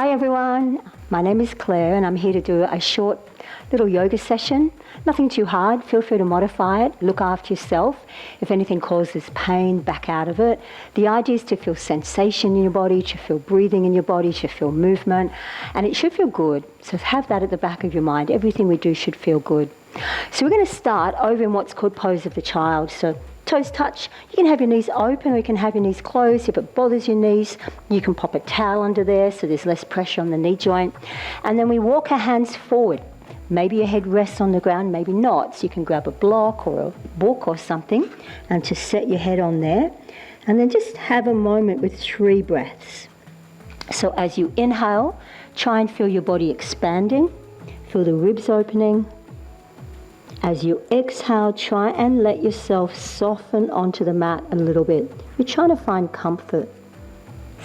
Hi everyone, my name is Claire and I'm here to do a short little yoga session. Nothing too hard, feel free to modify it, look after yourself. If anything causes pain, back out of it. The idea is to feel sensation in your body, to feel breathing in your body, to feel movement, and it should feel good. So have that at the back of your mind. Everything we do should feel good. So we're going to start over in what's called pose of the child. So toes touch. You can have your knees open or you can have your knees closed. If it bothers your knees, you can pop a towel under there so there's less pressure on the knee joint. And then we walk our hands forward. Maybe your head rests on the ground, maybe not. So you can grab a block or a book or something and just set your head on there. And then just have a moment with 3 breaths. So as you inhale, try and feel your body expanding. Feel the ribs opening. As you exhale, try and let yourself soften onto the mat a little bit. You're trying to find comfort.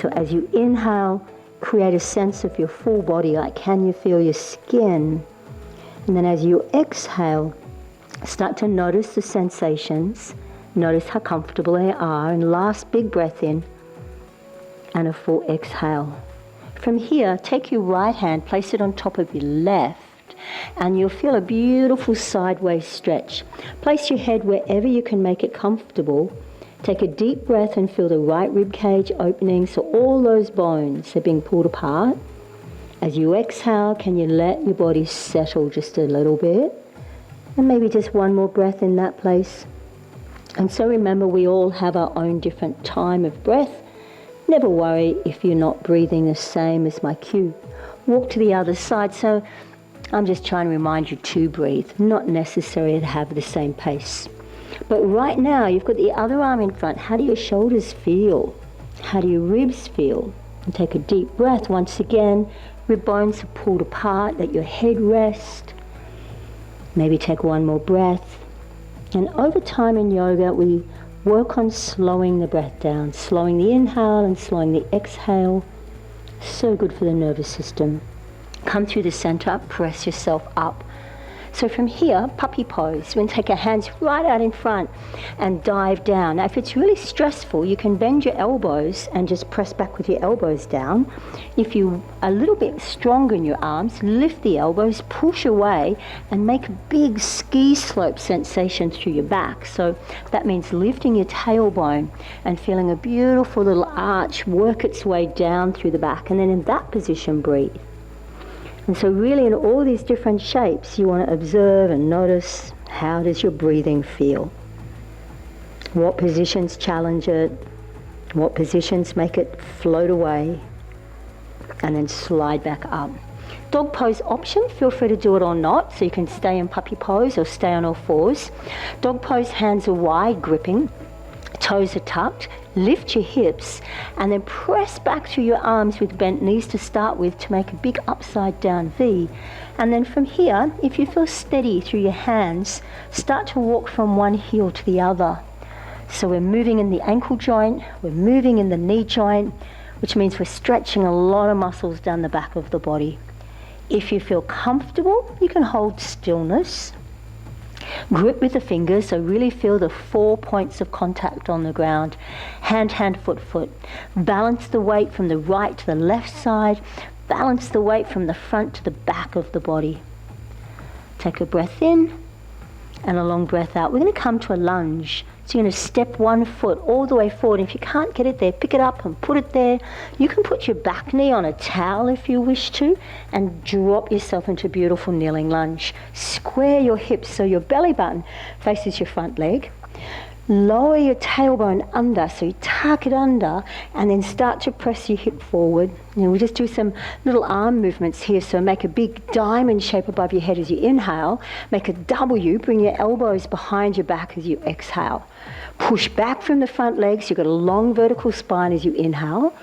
So as you inhale, create a sense of your full body, like can you feel your skin? And then as you exhale, start to notice the sensations. Notice how comfortable they are. And last big breath in and a full exhale. From here, take your right hand, place it on top of your left. And you'll feel a beautiful sideways stretch. Place your head wherever you can make it comfortable. Take a deep breath and feel the right rib cage opening, so all those bones are being pulled apart. As you exhale, can you let your body settle just a little bit? And maybe just one more breath in that place. And so remember, we all have our own different time of breath. Never worry if you're not breathing the same as my cue. Walk to the other side. So I'm just trying to remind you to breathe, not necessary to have the same pace. But right now, you've got the other arm in front. How do your shoulders feel? How do your ribs feel? And take a deep breath. Once again, rib bones are pulled apart. Let your head rest. Maybe take one more breath. And over time in yoga, we work on slowing the breath down, slowing the inhale and slowing the exhale. So good for the nervous system. Come through the center, press yourself up. So from here, puppy pose. We're going to take our hands right out in front and dive down. Now if it's really stressful, you can bend your elbows and just press back with your elbows down. If you're a little bit stronger in your arms, lift the elbows, push away, and make a big ski slope sensation through your back. So that means lifting your tailbone and feeling a beautiful little arch work its way down through the back. And then in that position, breathe. And so really in all these different shapes, you want to observe and notice, how does your breathing feel? What positions challenge it? What positions make it float away? And then slide back up. Dog pose option, feel free to do it or not, so you can stay in puppy pose or stay on all fours. Dog pose, hands are wide, gripping. Toes are tucked, lift your hips, and then press back through your arms with bent knees to start with to make a big upside down V. And then from here, if you feel steady through your hands, start to walk from one heel to the other. So we're moving in the ankle joint, we're moving in the knee joint, which means we're stretching a lot of muscles down the back of the body. If you feel comfortable, you can hold stillness. Grip with the fingers, so really feel the 4 points of contact on the ground. Hand, hand, foot, foot. Balance the weight from the right to the left side. Balance the weight from the front to the back of the body. Take a breath in and a long breath out. We're going to come to a lunge. So you're going to step one foot all the way forward. If you can't get it there, pick it up and put it there. You can put your back knee on a towel if you wish to and drop yourself into a beautiful kneeling lunge. Square your hips so your belly button faces your front leg. Lower your tailbone under, so you tuck it under and then start to press your hip forward. And we'll just do some little arm movements here. So make a big diamond shape above your head as you inhale. Make a W, bring your elbows behind your back as you exhale. Push back from the front legs, you've got a long vertical spine as you inhale.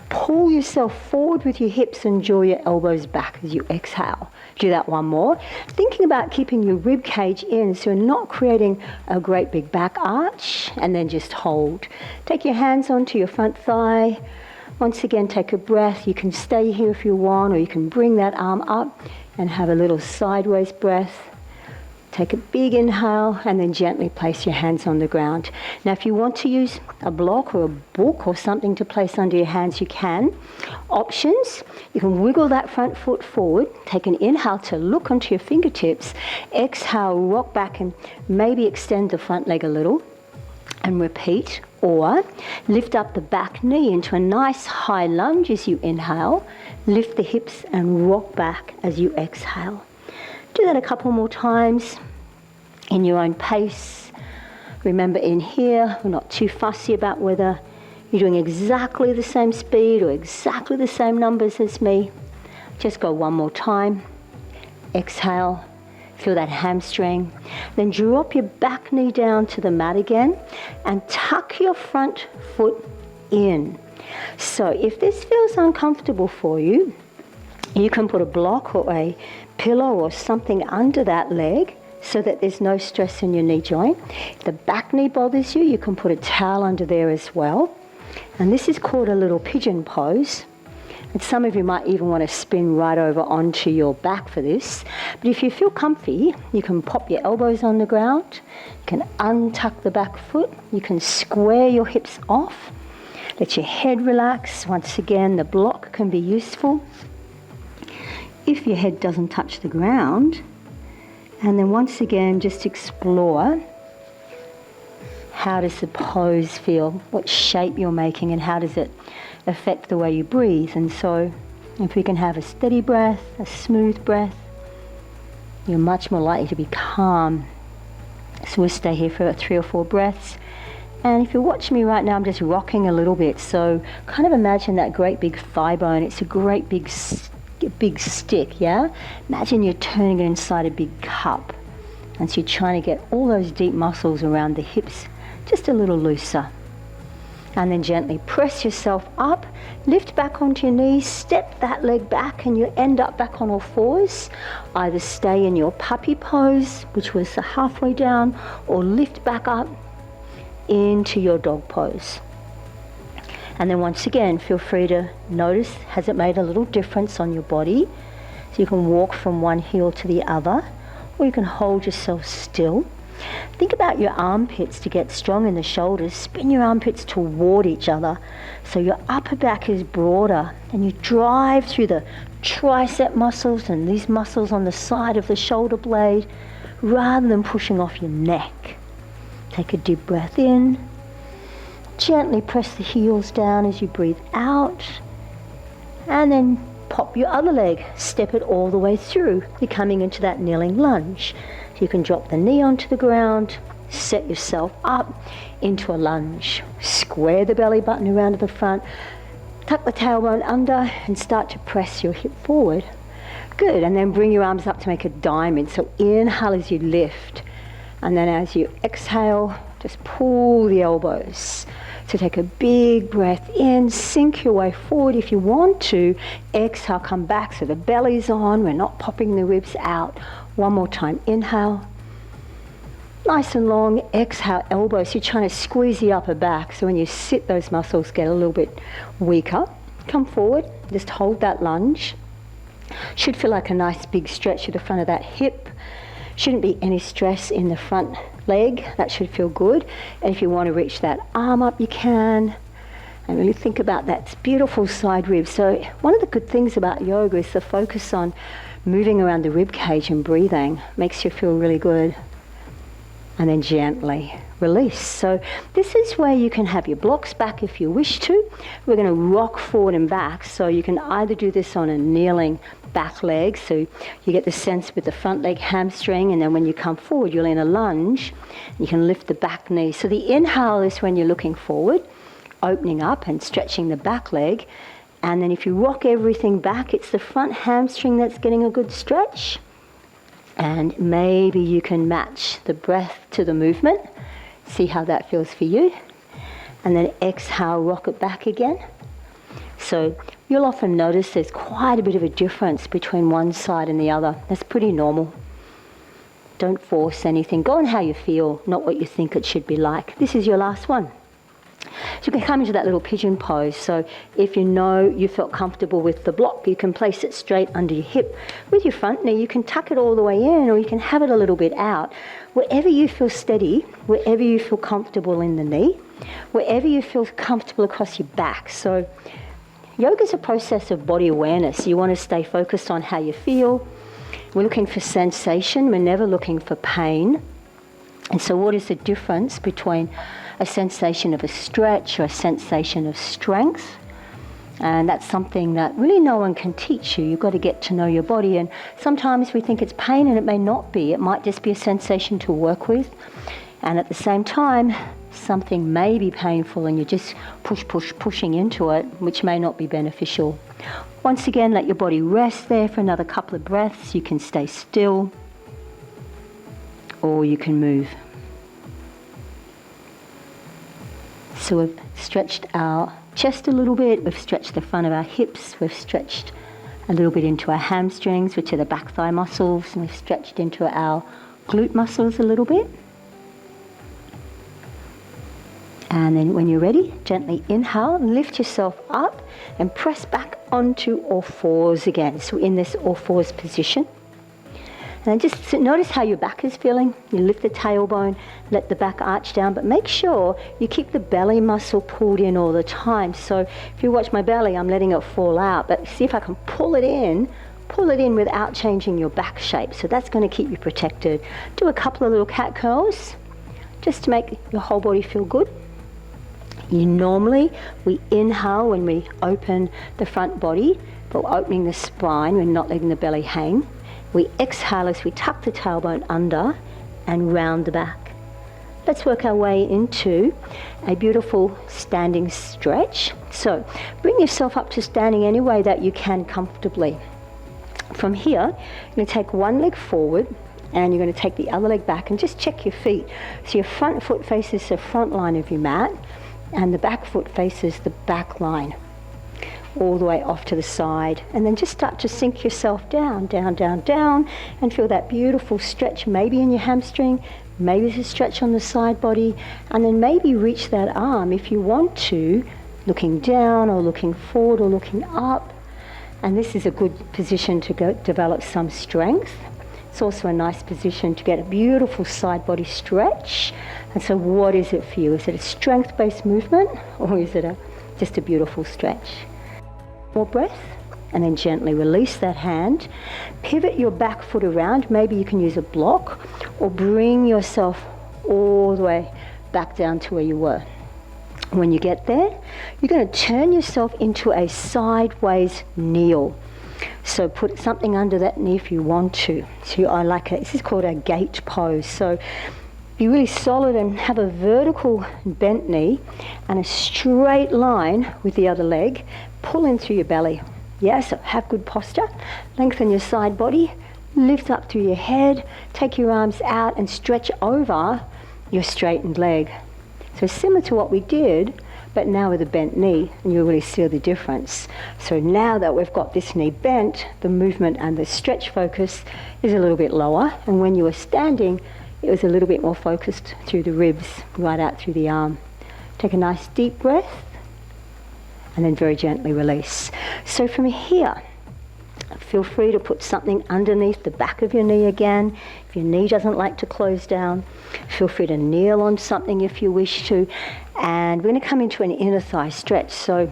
Pull yourself forward with your hips and draw your elbows back as you exhale. Do that one more. Thinking about keeping your rib cage in so you're not creating a great big back arch, and then just hold. Take your hands onto your front thigh. Once again, take a breath. You can stay here if you want, or you can bring that arm up and have a little sideways breath. Take a big inhale and then gently place your hands on the ground. Now if you want to use a block or a book or something to place under your hands, you can. Options, you can wiggle that front foot forward, take an inhale to look onto your fingertips, exhale, rock back and maybe extend the front leg a little and repeat. Or lift up the back knee into a nice high lunge as you inhale, lift the hips and rock back as you exhale. Do that a couple more times in your own pace. Remember in here, we're not too fussy about whether you're doing exactly the same speed or exactly the same numbers as me. Just go one more time. Exhale, feel that hamstring. Then drop your back knee down to the mat again and tuck your front foot in. So if this feels uncomfortable for you, you can put a block or a pillow or something under that leg so that there's no stress in your knee joint. If the back knee bothers you, you can put a towel under there as well. And this is called a little pigeon pose. And some of you might even want to spin right over onto your back for this. But if you feel comfy, you can pop your elbows on the ground. You can untuck the back foot. You can square your hips off. Let your head relax. Once again, the block can be useful if your head doesn't touch the ground. And then once again, just explore how does the pose feel, what shape you're making, and how does it affect the way you breathe. And so if we can have a steady breath, a smooth breath, you're much more likely to be calm. So we'll stay here for 3 or 4 breaths. And if you're watching me right now, I'm just rocking a little bit. So kind of imagine that great big thigh bone. It's a great big stick, yeah? Imagine you're turning it inside a big cup. And so you're trying to get all those deep muscles around the hips just a little looser. And then gently press yourself up, lift back onto your knees, step that leg back and you end up back on all fours. Either stay in your puppy pose, which was the halfway down, or lift back up into your dog pose. And then once again, feel free to notice, has it made a little difference on your body? So you can walk from one heel to the other, or you can hold yourself still. Think about your armpits to get strong in the shoulders. Spin your armpits toward each other so your upper back is broader and you drive through the tricep muscles and these muscles on the side of the shoulder blade rather than pushing off your neck. Take a deep breath in. Gently press the heels down as you breathe out. And then pop your other leg. Step it all the way through. You're coming into that kneeling lunge. You can drop the knee onto the ground, set yourself up into a lunge. Square the belly button around to the front, tuck the tailbone under and start to press your hip forward. Good, and then bring your arms up to make a diamond. So inhale as you lift, and then as you exhale, just pull the elbows. So take a big breath in, sink your way forward if you want to. Exhale, come back so the belly's on, we're not popping the ribs out. One more time, inhale. Nice and long, exhale, elbows. You're trying to squeeze the upper back, so when you sit, those muscles get a little bit weaker. Come forward, just hold that lunge. Should feel like a nice big stretch at the front of that hip. Shouldn't be any stress in the front leg. That should feel good. And if you want to reach that arm up, you can. And really think about that beautiful side rib. So one of the good things about yoga is the focus on moving around the rib cage and breathing. Makes you feel really good. And then gently release. So this is where you can have your blocks back if you wish to. We're going to rock forward and back. So you can either do this on a kneeling back leg, so you get the sense with the front leg hamstring, and then when you come forward, you're in a lunge. You can lift the back knee. So the inhale is when you're looking forward, opening up and stretching the back leg. And then if you rock everything back, it's the front hamstring that's getting a good stretch. And maybe you can match the breath to the movement. See how that feels for you. And then exhale, rock it back again. So you'll often notice there's quite a bit of a difference between one side and the other. That's pretty normal. Don't force anything. Go on how you feel, not what you think it should be like. This is your last one. So you can come into that little pigeon pose. So if you know you felt comfortable with the block, you can place it straight under your hip. With your front knee, you can tuck it all the way in, or you can have it a little bit out. Wherever you feel steady, wherever you feel comfortable in the knee, wherever you feel comfortable across your back. So yoga is a process of body awareness. You want to stay focused on how you feel. We're looking for sensation. We're never looking for pain. And so what is the difference between a sensation of a stretch or a sensation of strength? And that's something that really no one can teach you. You've got to get to know your body. And sometimes we think it's pain, and it may not be. It might just be a sensation to work with. And at the same time, something may be painful and you're just pushing into it, which may not be beneficial. Once again, let your body rest there for another couple of breaths. You can stay still, or you can move. So we've stretched our chest a little bit, we've stretched the front of our hips, we've stretched a little bit into our hamstrings, which are the back thigh muscles, and we've stretched into our glute muscles a little bit. And then when you're ready, gently inhale, lift yourself up and press back onto all fours again. So in this all fours position. And then just notice how your back is feeling. You lift the tailbone, let the back arch down, but make sure you keep the belly muscle pulled in all the time. So if you watch my belly, I'm letting it fall out, but see if I can pull it in without changing your back shape. So that's going to keep you protected. Do a couple of little cat curls just to make your whole body feel good. We inhale when we open the front body, but we're opening the spine, we're not letting the belly hang. We exhale as we tuck the tailbone under and round the back. Let's work our way into a beautiful standing stretch. So bring yourself up to standing any way that you can comfortably. From here, you're going to take one leg forward and you're going to take the other leg back and just check your feet. So your front foot faces the front line of your mat and the back foot faces the back line, all the way off to the side. And then just start to sink yourself down, down, down, down, and feel that beautiful stretch, maybe in your hamstring, maybe there's a stretch on the side body, and then maybe reach that arm if you want to, looking down or looking forward or looking up. And this is a good position to develop some strength. It's also a nice position to get a beautiful side body stretch. And so what is it for you? Is it a strength-based movement, or is it just a beautiful stretch? More breath, and then gently release that hand. Pivot your back foot around. Maybe you can use a block, or bring yourself all the way back down to where you were. When you get there, you're going to turn yourself into a sideways kneel. So put something under that knee if you want to. So this is called a gate pose. So be really solid and have a vertical bent knee and a straight line with the other leg. Pull in through your belly. Yeah, so have good posture. Lengthen your side body. Lift up through your head. Take your arms out and stretch over your straightened leg. So similar to what we did, but now with a bent knee, and you'll really see the difference. So now that we've got this knee bent, the movement and the stretch focus is a little bit lower. And when you were standing, it was a little bit more focused through the ribs, right out through the arm. Take a nice deep breath, and then very gently release. So from here, feel free to put something underneath the back of your knee again. If your knee doesn't like to close down, feel free to kneel on something if you wish to. And we're going to come into an inner thigh stretch. So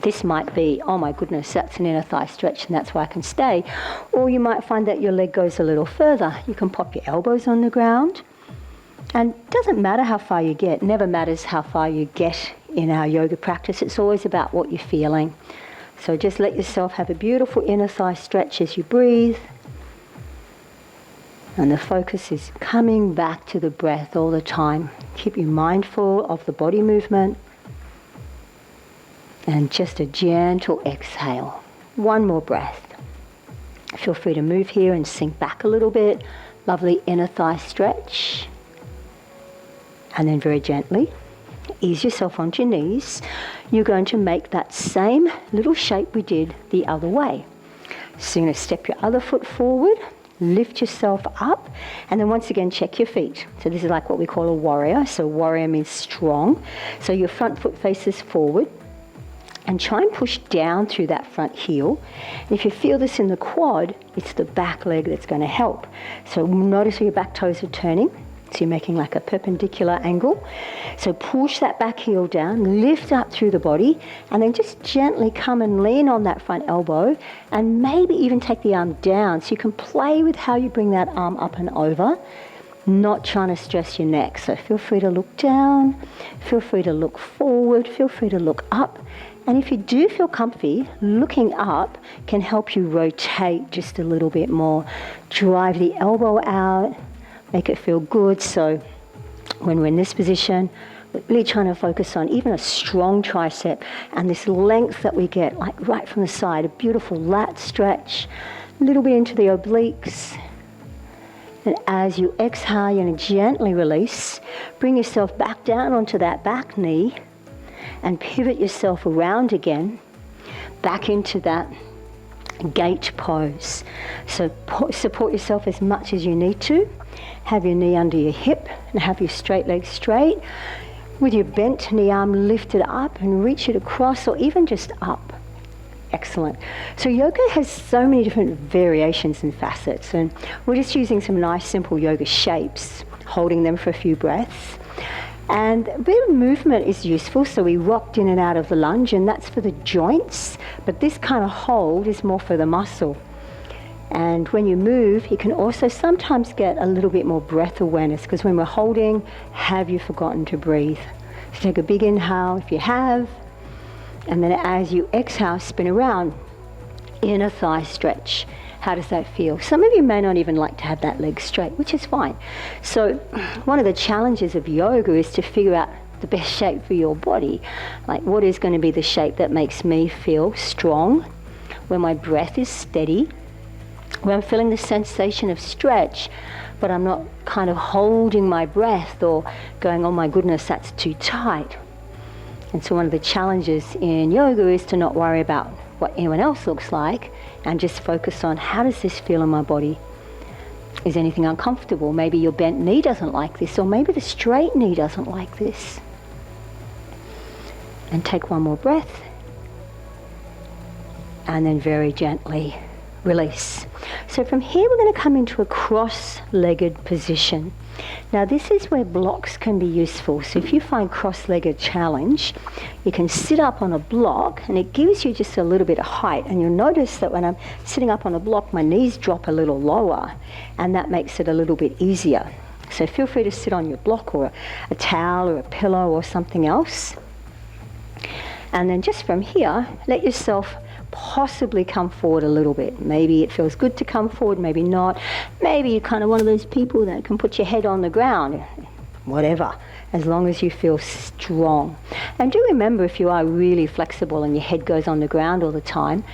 this might be, oh my goodness, that's an inner thigh stretch and that's where I can stay. Or you might find that your leg goes a little further. You can pop your elbows on the ground. And it doesn't matter how far you get. It never matters how far you get in our yoga practice. It's always about what you're feeling. So just let yourself have a beautiful inner thigh stretch as you breathe. And the focus is coming back to the breath all the time. Keep you mindful of the body movement. And just a gentle exhale. One more breath. Feel free to move here and sink back a little bit. Lovely inner thigh stretch. And then very gently, ease yourself onto your knees. You're going to make that same little shape we did the other way. So you're going to step your other foot forward, lift yourself up, and then once again check your feet. So this is like what we call a warrior. So warrior means strong. So your front foot faces forward, and try and push down through that front heel. And if you feel this in the quad, it's the back leg that's going to help. So notice where your back toes are turning. So you're making like a perpendicular angle. So push that back heel down, lift up through the body, and then just gently come and lean on that front elbow, and maybe even take the arm down. So you can play with how you bring that arm up and over, not trying to stress your neck. So feel free to look down, feel free to look forward, feel free to look up. And if you do feel comfy, looking up can help you rotate just a little bit more. Drive the elbow out, make it feel good. So when we're in this position, we're really trying to focus on even a strong tricep and this length that we get, like right from the side, a beautiful lat stretch, a little bit into the obliques. And as you exhale, you're going to gently release. Bring yourself back down onto that back knee and pivot yourself around again, back into that gate pose. So support yourself as much as you need to. Have your knee under your hip and have your straight leg straight. With your bent knee arm lifted up and reach it across or even just up. Excellent. So yoga has so many different variations and facets, and we're just using some nice simple yoga shapes, holding them for a few breaths. And a bit of movement is useful, so we rocked in and out of the lunge, and that's for the joints, but this kind of hold is more for the muscle. And when you move, you can also sometimes get a little bit more breath awareness, because when we're holding, have you forgotten to breathe? So take a big inhale if you have, and then as you exhale, spin around. Inner thigh stretch. How does that feel? Some of you may not even like to have that leg straight, which is fine. So one of the challenges of yoga is to figure out the best shape for your body. Like, what is going to be the shape that makes me feel strong, where my breath is steady, where I'm feeling the sensation of stretch, but I'm not kind of holding my breath or going, oh my goodness, that's too tight. And so one of the challenges in yoga is to not worry about what anyone else looks like and just focus on, how does this feel in my body? Is anything uncomfortable? Maybe your bent knee doesn't like this, or maybe the straight knee doesn't like this. And take one more breath, and then very gently release. So from here we're going to come into a cross-legged position. Now this is where blocks can be useful. So if you find cross-legged challenge, you can sit up on a block, and it gives you just a little bit of height, and you'll notice that when I'm sitting up on a block, my knees drop a little lower, and that makes it a little bit easier. So feel free to sit on your block or a towel or a pillow or something else. And then just from here, let yourself possibly come forward a little bit. Maybe it feels good to come forward, maybe not. Maybe you're kind of one of those people that can put your head on the ground. Whatever, as long as you feel strong. And do remember, if you are really flexible and your head goes on the ground all the time,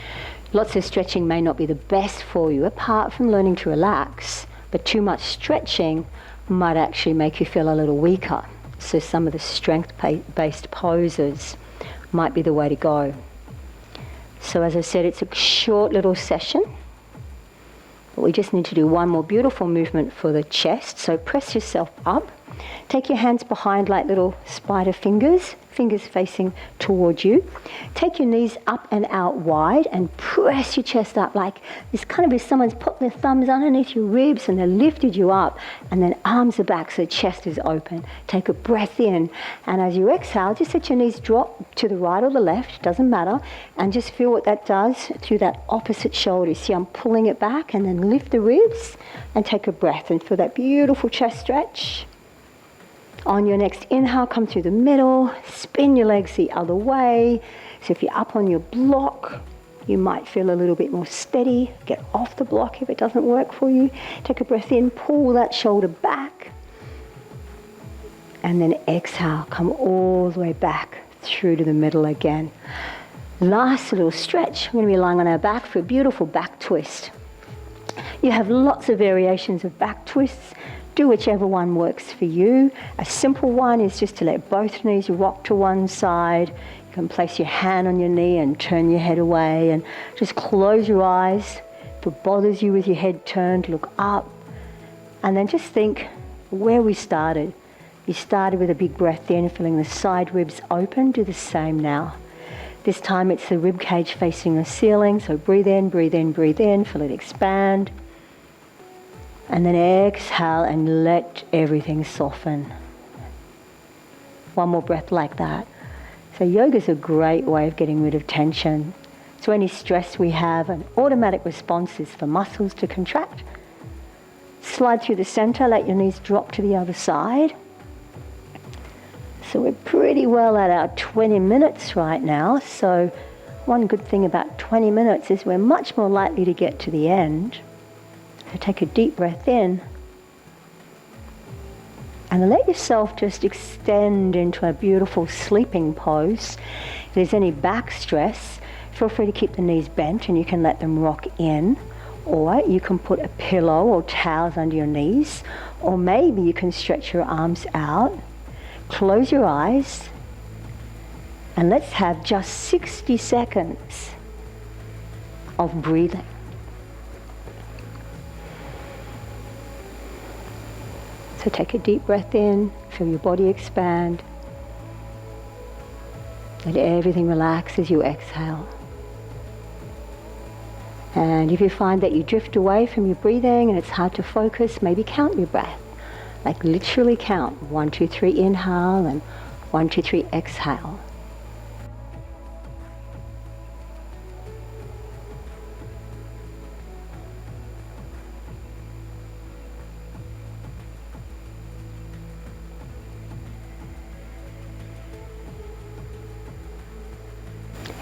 lots of stretching may not be the best for you, apart from learning to relax. But too much stretching might actually make you feel a little weaker. So some of the strength-based poses might be the way to go. So as I said, it's a short little session, but we just need to do one more beautiful movement for the chest. So press yourself up. Take your hands behind like little spider fingers, fingers facing towards you. Take your knees up and out wide and press your chest up, like this kind of, if someone's put their thumbs underneath your ribs and they lifted you up, and then arms are back so the chest is open. Take a breath in, and as you exhale, just let your knees drop to the right or the left, doesn't matter, and just feel what that does through that opposite shoulder. See, I'm pulling it back, and then lift the ribs and take a breath and feel that beautiful chest stretch. On your next inhale, come through the middle, spin your legs the other way. So if you're up on your block, you might feel a little bit more steady. Get off the block if it doesn't work for you. Take a breath in, pull that shoulder back. And then exhale, come all the way back through to the middle again. Last little stretch. We're going to be lying on our back for a beautiful back twist. You have lots of variations of back twists. Do whichever one works for you. A simple one is just to let both knees rock to one side. You can place your hand on your knee and turn your head away, and just close your eyes. If it bothers you with your head turned, look up. And then just think where we started. You started with a big breath in, feeling the side ribs open. Do the same now. This time it's the rib cage facing the ceiling. So breathe in, breathe in, breathe in. Feel it expand. And then exhale and let everything soften. One more breath like that. So yoga is a great way of getting rid of tension. So any stress we have, an automatic response is for muscles to contract. Slide through the center, let your knees drop to the other side. So we're pretty well at our 20 minutes right now. So one good thing about 20 minutes is we're much more likely to get to the end. So take a deep breath in. And let yourself just extend into a beautiful sleeping pose. If there's any back stress, feel free to keep the knees bent and you can let them rock in. Or you can put a pillow or towels under your knees. Or maybe you can stretch your arms out. Close your eyes. And let's have just 60 seconds of breathing. So take a deep breath in, feel your body expand. Let everything relax as you exhale. And if you find that you drift away from your breathing and it's hard to focus, maybe count your breath. Like literally count 1, 2, 3 inhale and 1, 2, 3 exhale.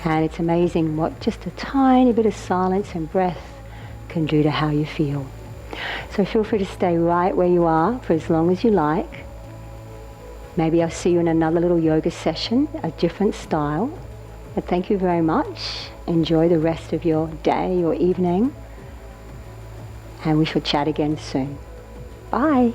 And it's amazing what just a tiny bit of silence and breath can do to how you feel. So feel free to stay right where you are for as long as you like. Maybe I'll see you in another little yoga session, a different style. But thank you very much. Enjoy the rest of your day or evening. And we shall chat again soon. Bye.